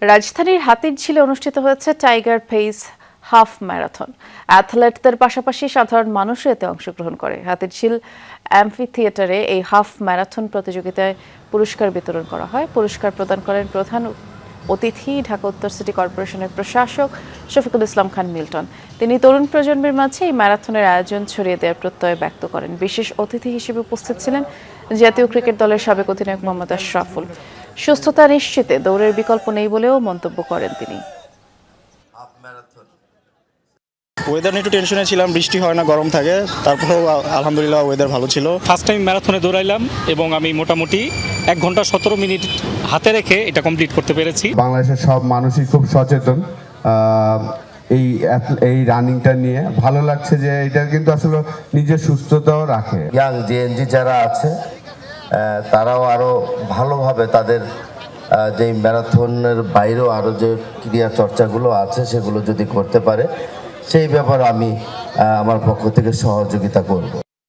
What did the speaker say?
রাজধানীর হাতিরঝিলে অনুষ্ঠিত হয়েছে টাইগার পেস হাফ ম্যারাথন। অ্যাথলেটদের পাশাপাশি সাধারণ মানুষও এতে অংশগ্রহণ করে। হাতিরঝিল অ্যাম্ফি থিয়েটারে এই হাফ ম্যারাথন প্রতিযোগিতায় পুরস্কার বিতরণ করা হয়। পুরস্কার প্রদান করেন প্রধান অতিথি ঢাকা উত্তর সিটি কর্পোরেশনের প্রশাসক শফিকুল ইসলাম খান মিল্টন। তিনি তরুণ প্রজন্মের মাঝে এই ম্যারাথনের আয়োজন ছড়িয়ে দেওয়ার প্রত্যয় ব্যক্ত করেন। বিশেষ অতিথি হিসেবে উপস্থিত ছিলেন জাতীয় ক্রিকেট দলের সাবেক অধিনায়ক মোহাম্মদ আশরাফুল। সুস্থতা নিশ্চিতে দৌড়ের বিকল্প নেই বলেও মন্তব্য করেন তিনি। ওয়েদার নিয়ে একটু টেনশনে ছিলাম, বৃষ্টি হয় না, গরম থাকে, তারপরেও আলহামদুলিল্লাহ ওয়েদার ভালো ছিল। ফার্স্ট টাইম ম্যারাথনে দৌড়াইলাম এবং আমি মোটামুটি 1 ঘন্টা 17 মিনিট হাতে রেখে এটা কমপ্লিট করতে পেরেছি। বাংলাদেশের সব মানুষই খুব সচেতন এই রানিংটা নিয়ে। ভালো লাগছে যে এটা কিন্তু আসলে নিজের সুস্থতাও রাখে। ইয়াং জেএনজি যারা আছে তারাও আরও ভালোভাবে তাদের যে ম্যারাথনের বাইরেও আরও যে ক্রিয়া চর্চাগুলো আছে সেগুলো যদি করতে পারে সেই ব্যাপারে আমি আমার পক্ষ থেকে সহযোগিতা করব।